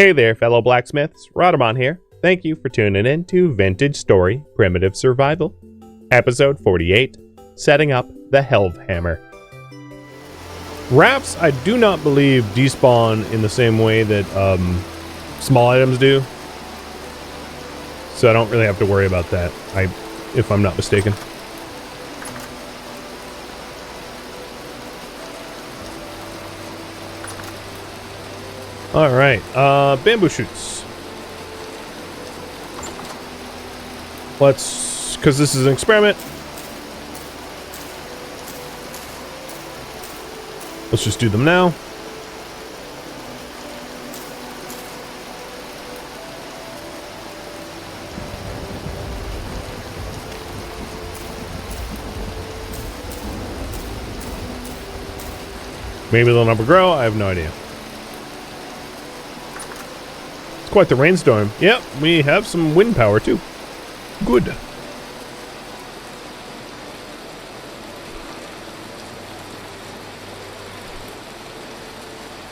Hey there, fellow blacksmiths. Rodamon here. Thank you for tuning in to Vintage Story Primitive Survival, Episode 48, Setting Up the Helhammer. Rafts, I do not believe, despawn in the same way that small items do. So I don't really have to worry about that, if I'm not mistaken. Alright, bamboo shoots. Because this is an experiment, let's just do them now. Maybe they'll never grow, I have no idea. Quite the rainstorm. Yep, we have some wind power too. Good.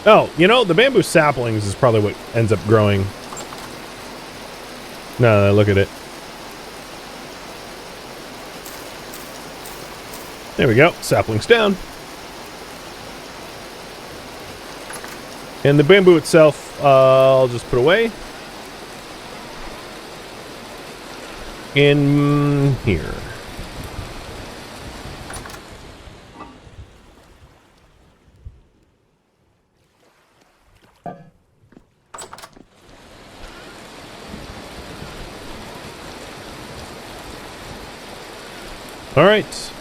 Oh, you know, the bamboo saplings is probably what ends up growing. No, look at it. There we go. Saplings down. And the bamboo itself, I'll just put away. In here. All right,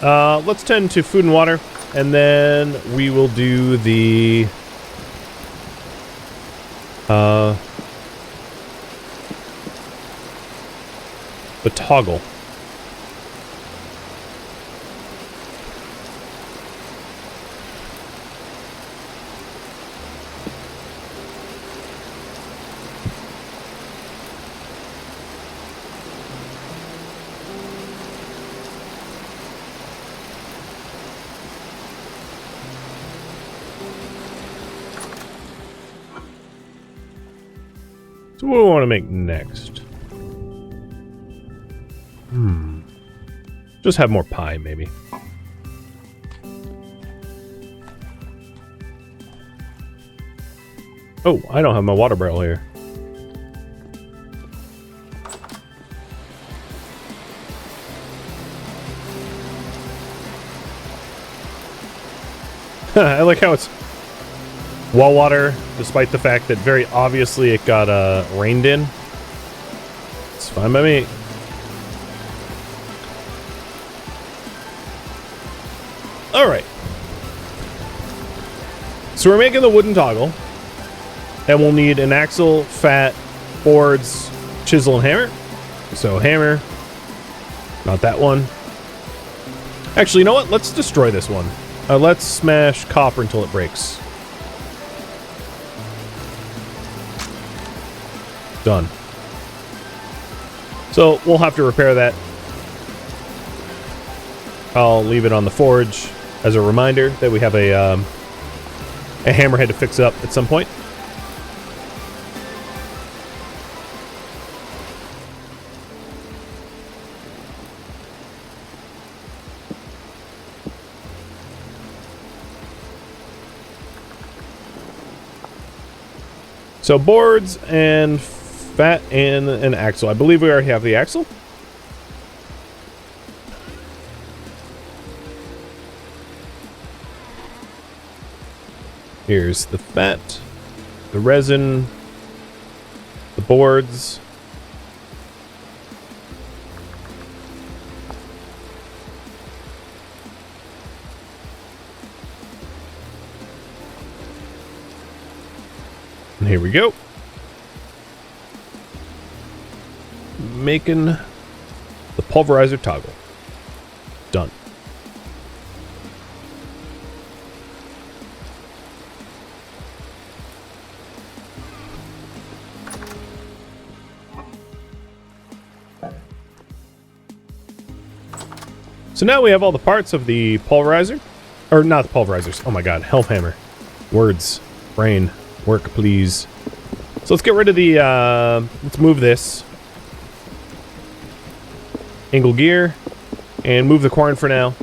let's tend to food and water, and then we will do the toggle. So what do we want to make next? Just have more pie, maybe. Oh, I don't have my water barrel here. I like how it's wall water, despite the fact that very obviously it got rained in. It's fine by me. Alright. So we're making the wooden toggle. And we'll need an axle, fat, boards, chisel, and hammer. So hammer. Not that one. Actually, you know what? Let's destroy this one. Let's smash copper until it breaks. Done. So we'll have to repair that. I'll leave it on the forge as a reminder that we have a hammerhead to fix up at some point. So boards and fat and an axle. I believe we already have the axle. Here's the fat, the resin, the boards. And here we go. Making the pulverizer toggle. Done. So now we have all the parts of the pulverizer. Or not the pulverizers. Oh my god, Helhammer. Words. Brain. Work, please. So let's get rid of the, let's move this. Angle gear. And move the quern for now.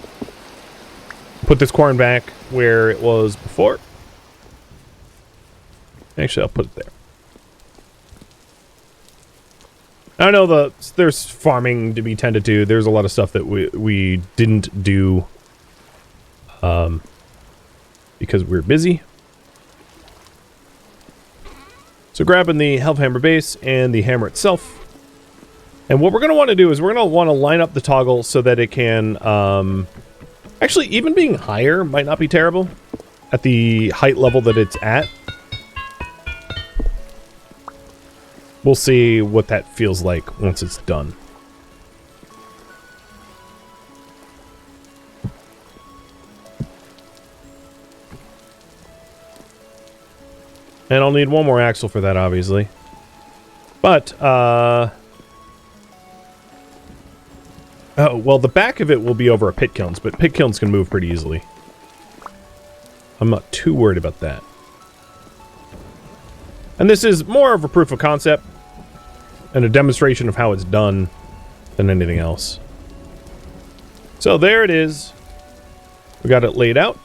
Put this quern back where it was before. Actually, I'll put it there. I know there's farming to be tended to. There's a lot of stuff that we didn't do because we're busy. So grabbing the Helhammer base and the hammer itself. And what we're going to want to do is we're going to want to line up the toggle so that it can... actually, even being higher might not be terrible at the height level that it's at. We'll see what that feels like once it's done. And I'll need one more axle for that, obviously. But, oh, well, the back of it will be over a pit kilns, but pit kilns can move pretty easily. I'm not too worried about that. And this is more of a proof of concept and a demonstration of how it's done than anything else. So there it is. We got it laid out.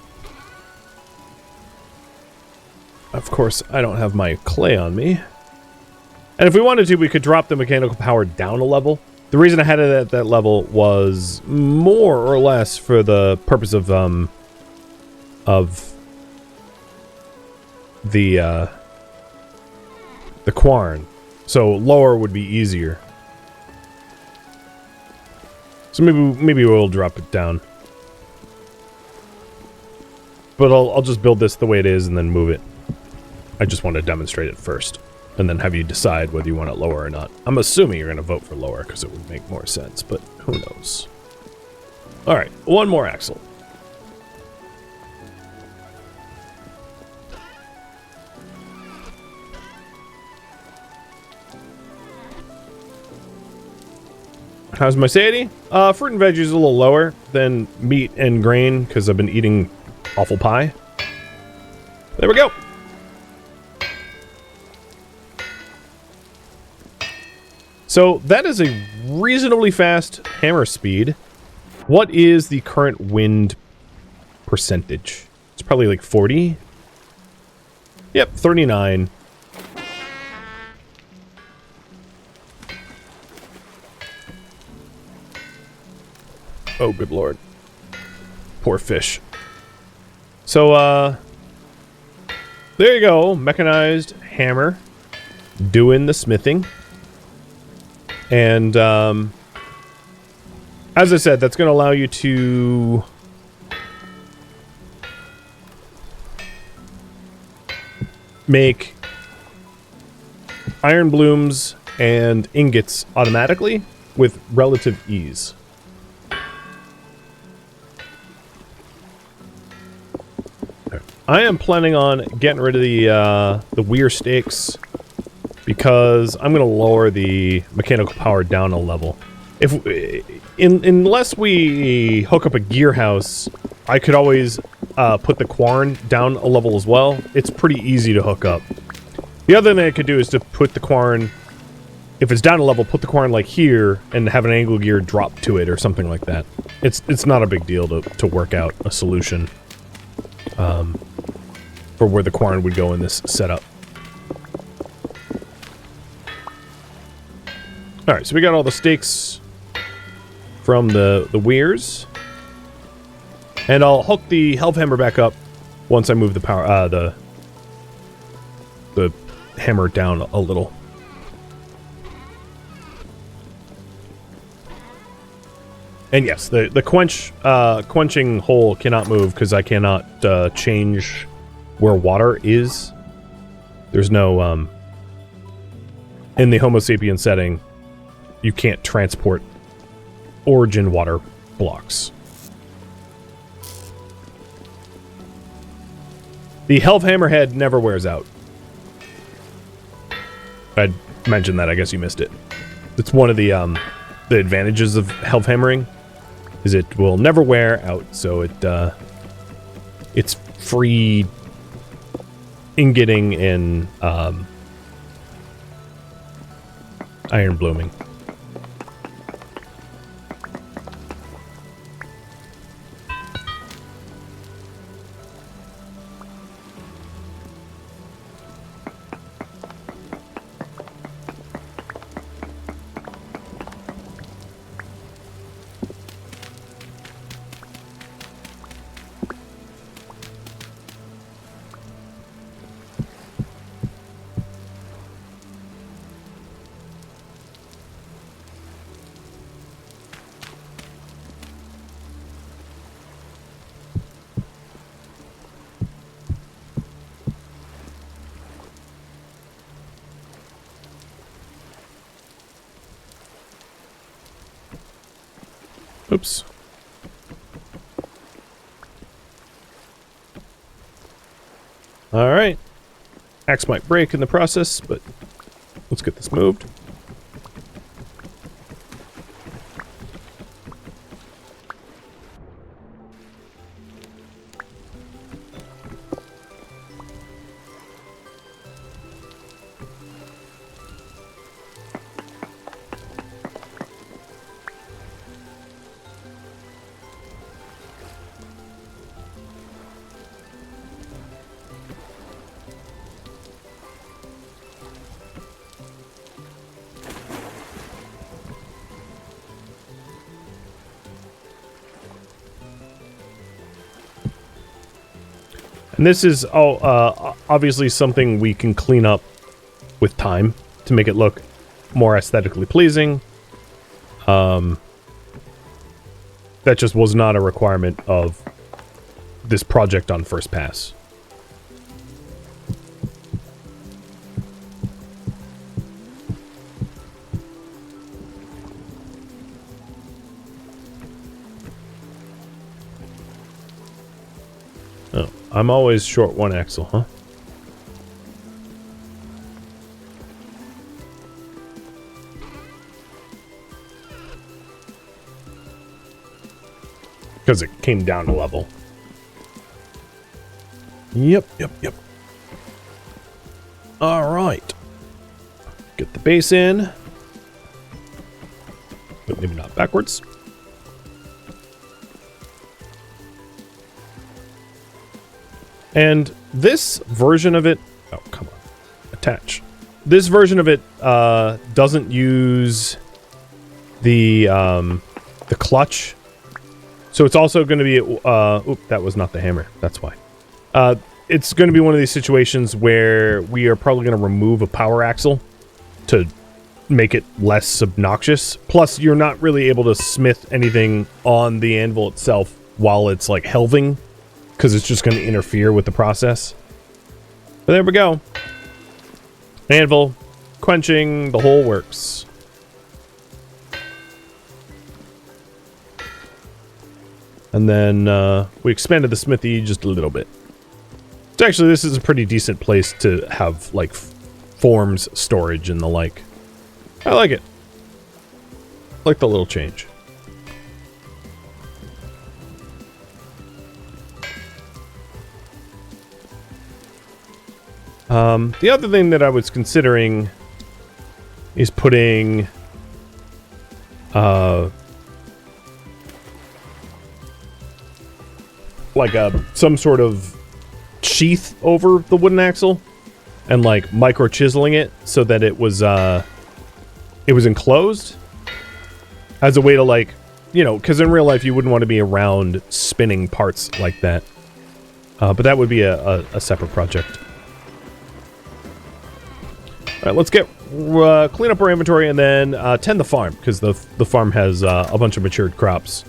Of course, I don't have my clay on me. And if we wanted to, we could drop the mechanical power down a level. The reason I had it at that level was more or less for the purpose of the quern. So lower would be easier. So maybe we'll drop it down. But I'll just build this the way it is and then move it. I just want to demonstrate it first. And then have you decide whether you want it lower or not. I'm assuming you're going to vote for lower because it would make more sense, but who knows. Alright, one more axle. How's my satiety? Fruit and veggies is a little lower than meat and grain because I've been eating awful pie. There we go. So that is a reasonably fast hammer speed. What is the current wind percentage? It's probably like 40. Yep, 39. Oh, good lord. Poor fish. So, there you go. Mechanized hammer. Doing the smithing. And, as I said, that's going to allow you to make iron blooms and ingots automatically with relative ease. I am planning on getting rid of the weir stakes because I'm going to lower the mechanical power down a level. Unless we hook up a gear house, I could always put the quern down a level as well. It's pretty easy to hook up. The other thing I could do is to put the quern, if it's down a level, put the quern like here and have an angle gear drop to it or something like that. It's not a big deal to work out a solution for where the quern would go in this setup. Alright, so we got all the stakes from the weirs. And I'll hook the Helhammer back up once I move the power the hammer down a little. And yes, the quenching hole cannot move because I cannot change where water is. There's no in the Homo Sapiens setting, you can't transport origin water blocks. The Helhammer head never wears out. I'd mentioned that, I guess you missed it. It's one of the advantages of Helhammering, is it will never wear out, so it's free ingoting and iron blooming. Oops. All right. Axe might break in the process, but let's get this moved. And this is obviously something we can clean up with time to make it look more aesthetically pleasing. That just was not a requirement of this project on first pass. I'm always short one axle, huh? Because it came down a level. Yep. All right. Get the base in. But maybe not backwards. And this version of it... Oh, come on. Attach. This version of it doesn't use the clutch. So it's also going to be... oop, that was not the hammer. That's why. It's going to be one of these situations where we are probably going to remove a power axle to make it less obnoxious. Plus, you're not really able to smith anything on the anvil itself while it's, like, helving. Because it's just going to interfere with the process. But there we go. Anvil, quenching, the whole works. And then we expanded the smithy just a little bit. So actually, this is a pretty decent place to have, like, forms storage and the like. I like it. I like the little change. The other thing that I was considering is putting like some sort of sheath over the wooden axle and like micro chiseling it so that it was enclosed as a way to, like, you know, because in real life you wouldn't want to be around spinning parts like that. But that would be a separate project. All right, let's get clean up our inventory and then tend the farm, because the farm has a bunch of matured crops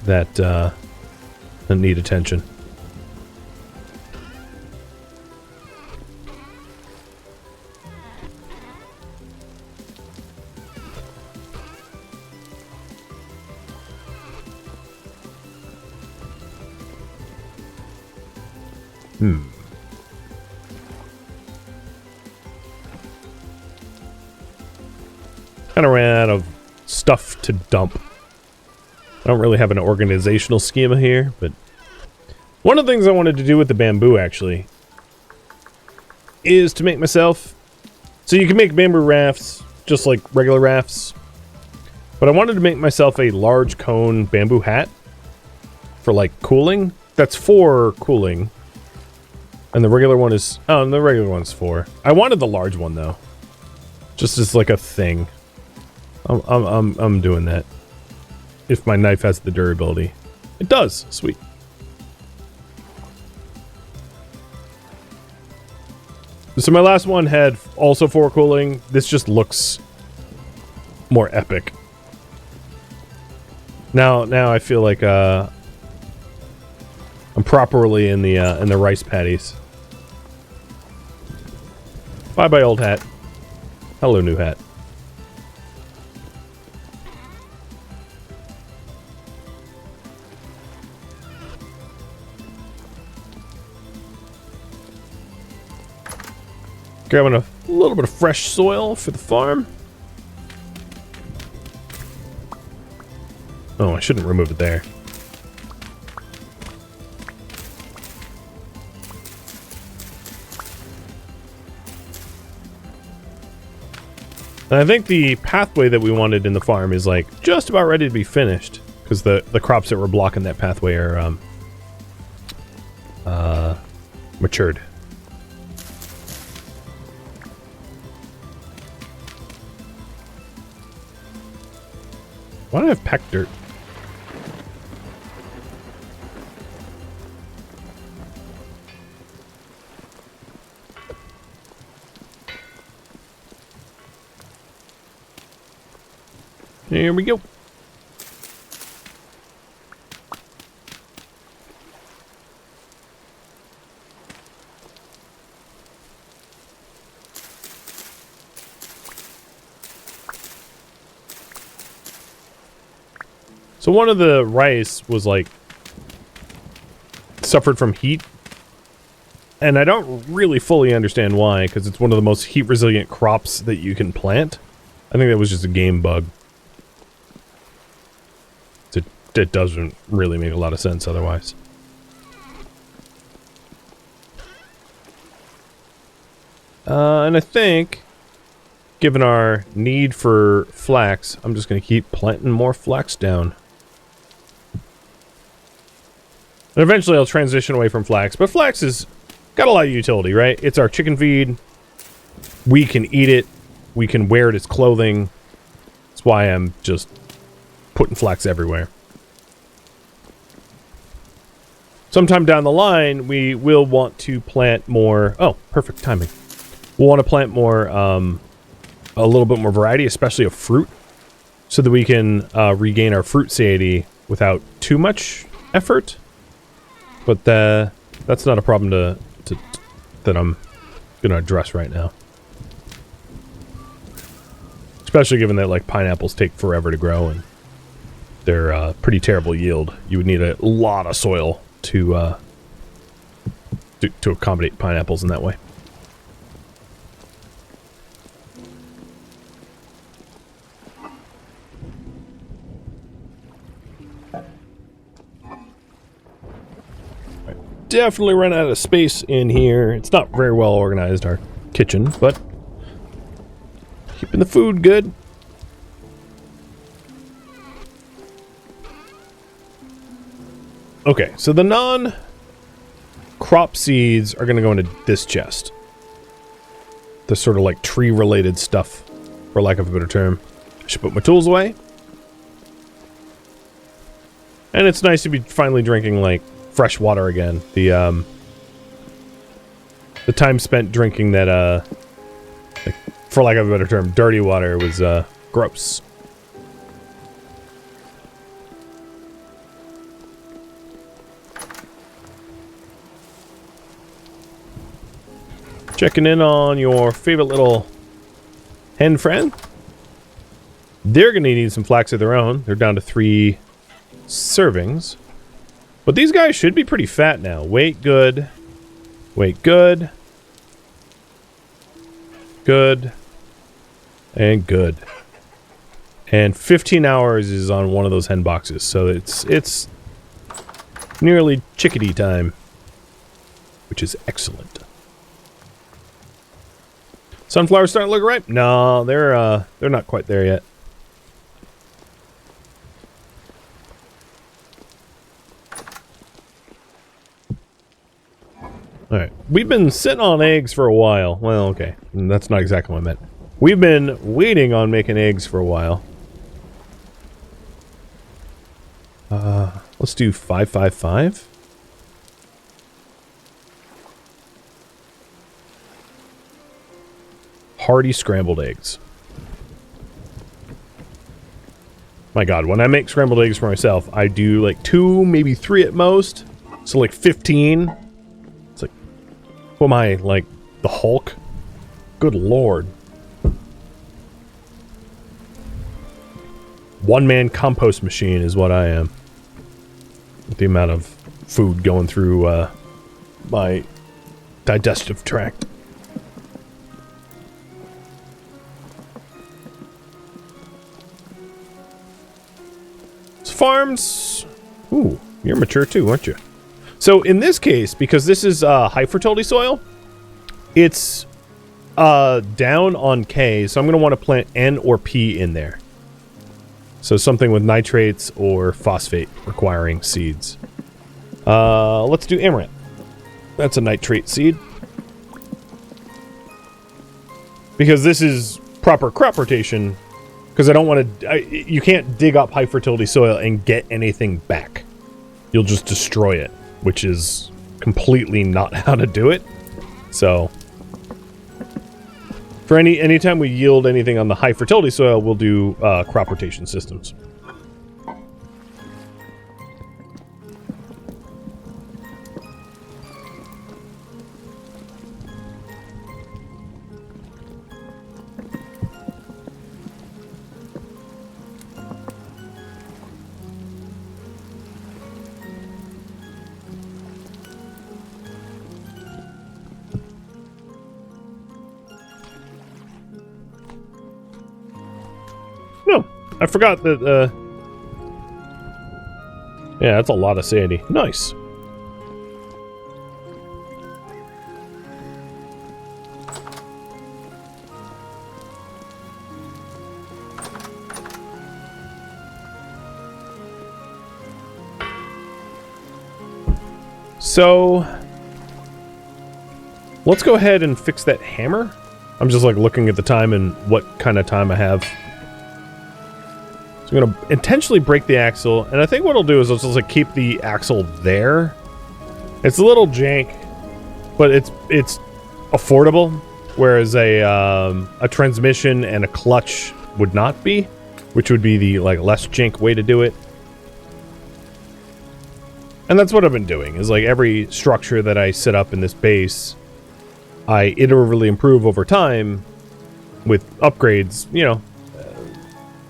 that need attention. Kind of ran out of stuff to dump. I don't really have an organizational schema here, but one of the things I wanted to do with the bamboo, actually, is to make myself... So you can make bamboo rafts just like regular rafts. But I wanted to make myself a large cone bamboo hat for like cooling. That's for cooling. And the regular one is... Oh, and the regular one's for... I wanted the large one though. Just as like a thing. I'm doing that. If my knife has the durability. It does. Sweet. So my last one had also for cooling. This just looks more epic. Now I feel like I'm properly in the rice paddies. Bye old hat. Hello new hat. Grabbing a little bit of fresh soil for the farm. Oh, I shouldn't remove it there. And I think the pathway that we wanted in the farm is like just about ready to be finished, because the crops that were blocking that pathway are matured. Why do I have packed dirt? Here we go. So one of the rice was like suffered from heat, and I don't really fully understand why, because it's one of the most heat resilient crops that you can plant. I think that was just a game bug. It doesn't really make a lot of sense otherwise. And I think, given our need for flax, I'm just going to keep planting more flax down. And eventually I'll transition away from flax, but flax has got a lot of utility, right? It's our chicken feed. We can eat it. We can wear it as clothing. That's why I'm just putting flax everywhere. Sometime down the line, we will want to plant more... Oh, perfect timing. We'll want to plant more, a little bit more variety, especially of fruit, so that we can regain our fruit satiety without too much effort. But that's not a problem that I'm going to address right now. Especially given that, like, pineapples take forever to grow, and they're pretty terrible yield. You would need a lot of soil to accommodate pineapples in that way. Definitely run out of space in here. It's not very well organized, our kitchen, but keeping the food good. Okay, so the non-crop seeds are going to go into this chest. The sort of like tree-related stuff, for lack of a better term. I should put my tools away. And it's nice to be finally drinking, like, fresh water again. The time spent drinking that, like, for lack of a better term, dirty water was, gross. Checking in on your favorite little hen friend. They're going to need some flax of their own. They're down to 3 servings. But these guys should be pretty fat now. Weight good. Weight good. Good. And good. And 15 hours is on one of those hen boxes. So it's nearly chickadee time. Which is excellent. Sunflowers starting to look ripe? No, they're not quite there yet. Alright, we've been sitting on eggs for a while. Well, okay, that's not exactly what I meant. We've been waiting on making eggs for a while. Let's do 555. Hearty scrambled eggs. My god, when I make scrambled eggs for myself, I do like 2, maybe 3 at most. So like 15. It's like, what am I, like the Hulk? Good lord. One-man compost machine is what I am. With the amount of food going through my digestive tract. Farms. Ooh, you're mature too, aren't you? So in this case, because this is high fertility soil, it's down on K, so I'm going to want to plant N or P in there. So something with nitrates or phosphate requiring seeds. Let's do amaranth. That's a nitrate seed. Because this is proper crop rotation. Because I don't want to... you can't dig up high fertility soil and get anything back. You'll just destroy it, which is completely not how to do it. So, for anytime we yield anything on the high fertility soil, we'll do crop rotation systems. No, I forgot that, yeah, that's a lot of sandy. Nice. So, let's go ahead and fix that hammer. I'm just like looking at the time and what kind of time I have. I'm gonna intentionally break the axle, and I think what I'll do is I'll just like keep the axle there. It's a little jank, but it's affordable, whereas a transmission and a clutch would not be, which would be the like less jank way to do it. And that's what I've been doing, is like every structure that I set up in this base, I iteratively improve over time with upgrades, you know,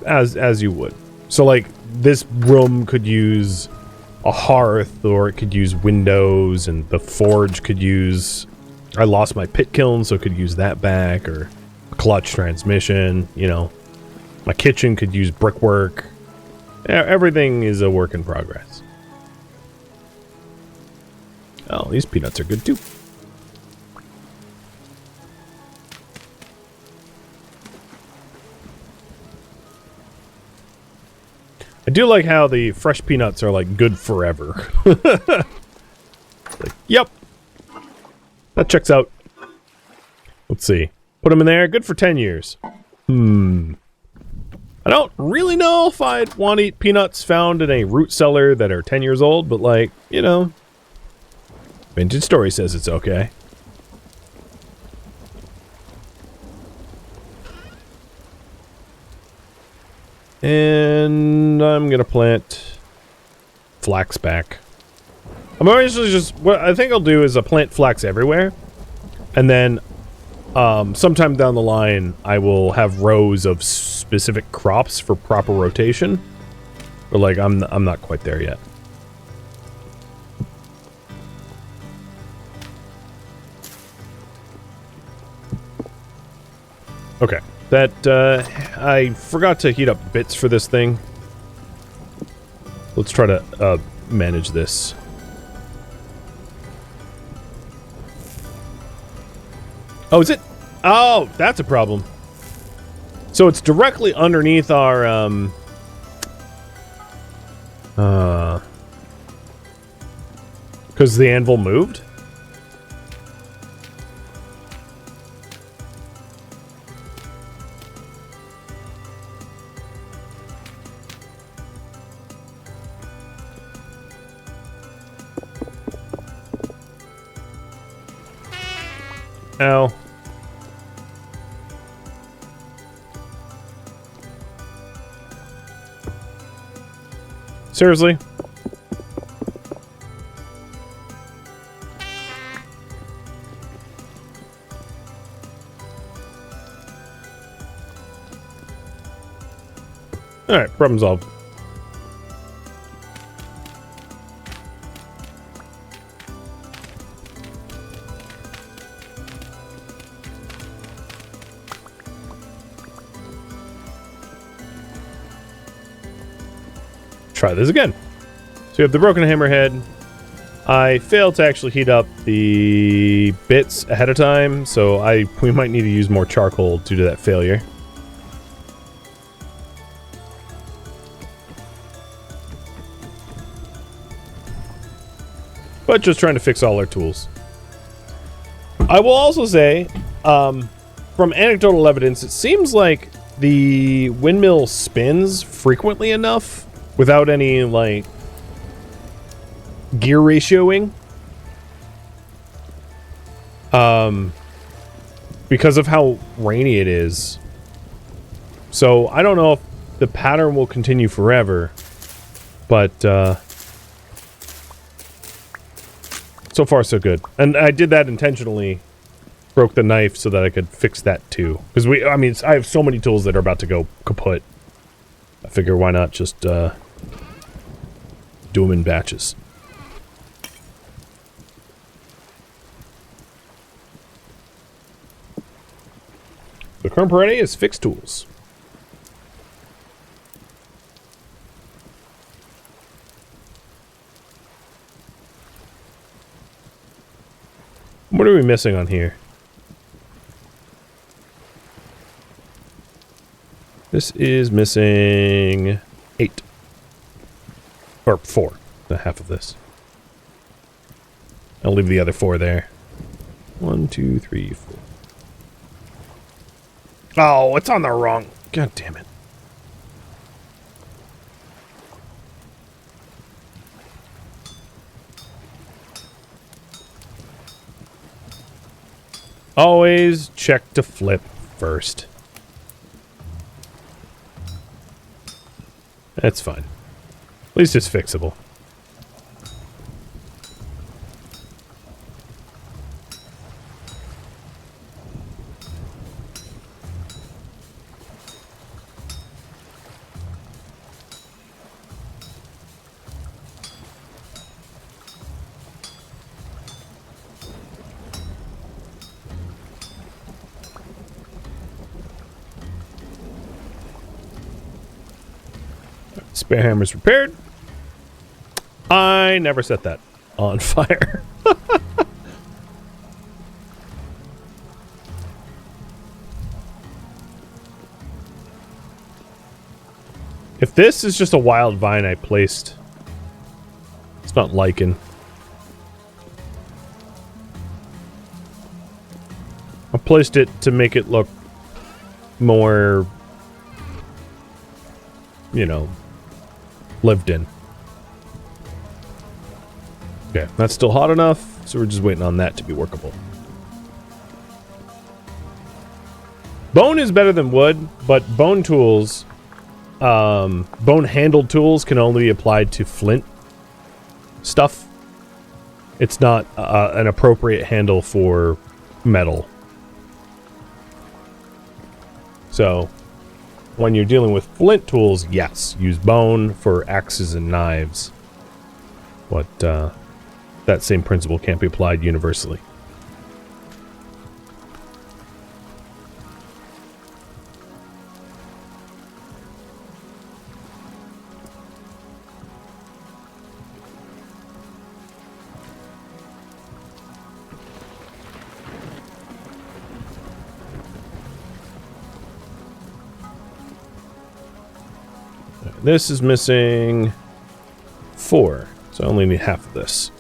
as you would. So like this room could use a hearth, or it could use windows, and the forge could use... I lost my pit kiln, so it could use that back, or a clutch transmission, you know. My kitchen could use brickwork. Everything is a work in progress. Oh, these peanuts are good too. I do like how the fresh peanuts are like good forever. Like, yep. That checks out. Let's see. Put them in there. Good for 10 years. I don't really know if I'd want to eat peanuts found in a root cellar that are 10 years old, but like, you know, Vintage Story says it's okay. And I'm gonna plant flax back. I'm actually just... what I think I'll do is plant flax everywhere. And then, sometime down the line, I will have rows of specific crops for proper rotation. But like, I'm not quite there yet. Okay. That, I forgot to heat up bits for this thing. Let's try to, manage this. Oh, is it? Oh, that's a problem. So it's directly underneath our, because the anvil moved? Ow. Seriously? Alright, problem solved. Try this again. So we have the broken hammerhead. I failed to actually heat up the bits ahead of time, so we might need to use more charcoal due to that failure. But just trying to fix all our tools. I will also say, from anecdotal evidence, it seems like the windmill spins frequently enough without any, like, gear ratioing. Because of how rainy it is. So, I don't know if the pattern will continue forever, but, so far, so good. And I did that intentionally. Broke the knife so that I could fix that too. Because I have so many tools that are about to go kaput. I figure why not just, do them in batches. The current priority is fix tools. What are we missing on here? This is missing 8. Or 4. The half of this. I'll leave the other 4 there. 1, 2, 3, 4. Oh, it's on the wrong. God damn it. Always check to flip first. That's fine. At least it's fixable. Spare hammer's repaired. I never set that on fire. If this is just a wild vine I placed, it's not lichen. I placed it to make it look more, you know, lived in. Okay, that's still hot enough, so we're just waiting on that to be workable. Bone is better than wood, but bone tools, bone-handled tools can only be applied to flint stuff. It's not an appropriate handle for metal. So, when you're dealing with flint tools, yes, use bone for axes and knives. But that same principle can't be applied universally. this is missing 4. So I only need half of this.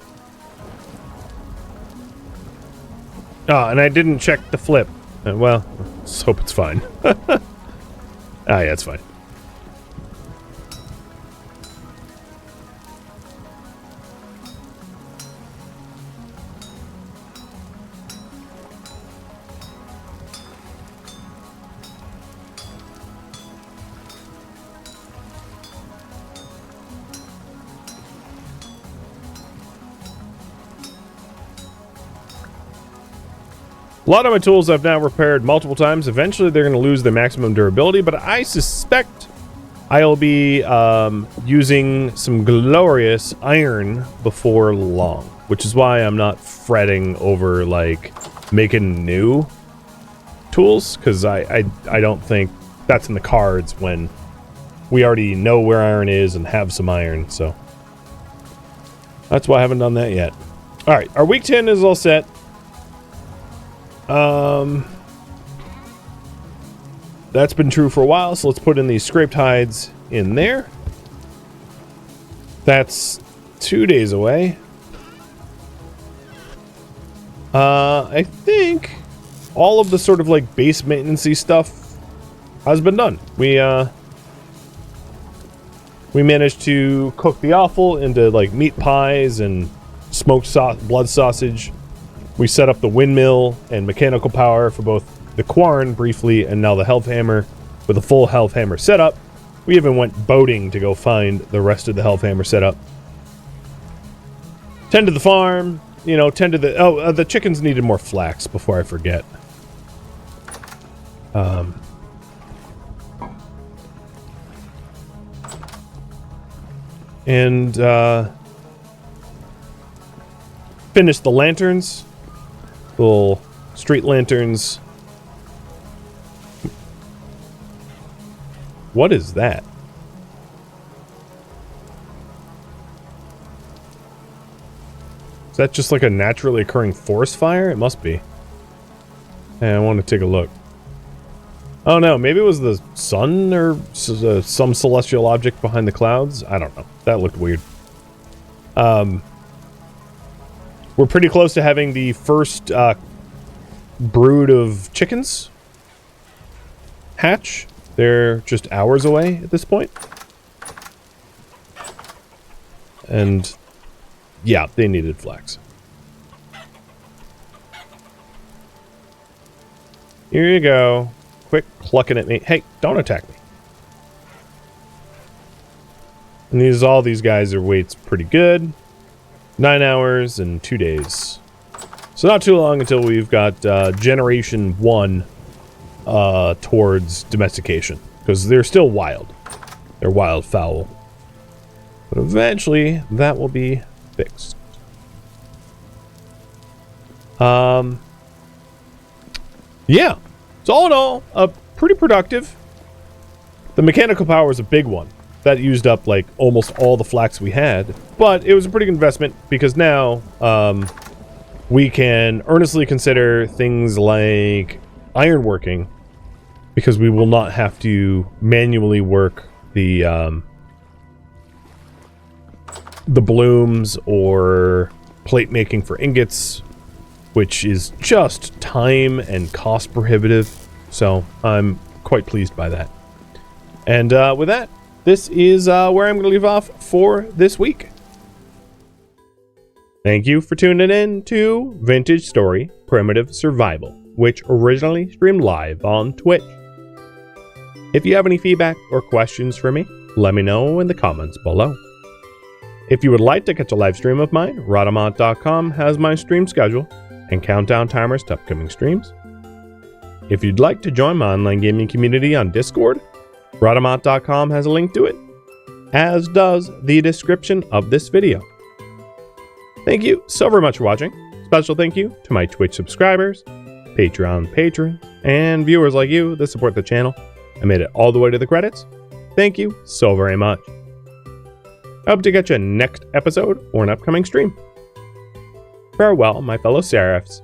Ah, and I didn't check the flip. Well, let's hope it's fine. Ah, yeah, it's fine. A lot of my tools I've now repaired multiple times. Eventually, they're going to lose their maximum durability, but I suspect I'll be using some glorious iron before long, which is why I'm not fretting over, like, making new tools, because I don't think that's in the cards when we already know where iron is and have some iron, so that's why I haven't done that yet. All right, our week 10 is all set. That's been true for a while, so let's put in these scraped hides in there. That's 2 days away. I think all of the sort of like base maintenance-y stuff has been done. We managed to cook the offal into like meat pies and smoked blood sausage. We set up the windmill and mechanical power for both the Quarn briefly and now the Helhammer with a full Helhammer setup. We even went boating to go find the rest of the Helhammer setup. Tend to the farm, you know, tend to the... the chickens needed more flax before I forget. Finish the lanterns. Little street lanterns. What is that? Is that just like a naturally occurring forest fire? It must be. Hey, I want to take a look. Oh no, maybe it was the sun or some celestial object behind the clouds. I don't know. That looked weird. We're pretty close to having the first brood of chickens hatch. They're just hours away at this point. And yeah, they needed flax. Here you go. Quick clucking at me. Hey, don't attack me. And all these guys are weights pretty good. 9 hours and 2 days. So not too long until we've got generation 1 towards domestication. Because they're still wild. They're wild fowl. But eventually that will be fixed. Yeah. So all in all, pretty productive. The mechanical power is a big one. That used up like almost all the flax we had, but it was a pretty good investment because now we can earnestly consider things like ironworking because we will not have to manually work the blooms or plate making for ingots, which is just time and cost prohibitive. So I'm quite pleased by that. And with that, this is where I'm going to leave off for this week. Thank you for tuning in to Vintage Story Primitive Survival, which originally streamed live on Twitch. If you have any feedback or questions for me, let me know in the comments below. If you would like to catch a live stream of mine, Rhodomont.com has my stream schedule and countdown timers to upcoming streams. If you'd like to join my online gaming community on Discord, Rhodomont.com has a link to it, as does the description of this video. Thank you so very much for watching. Special thank you to my Twitch subscribers, Patreon patrons, and viewers like you that support the channel and made it all the way to the credits. Thank you so very much. I hope to catch you next episode or an upcoming stream. Farewell, my fellow Seraphs,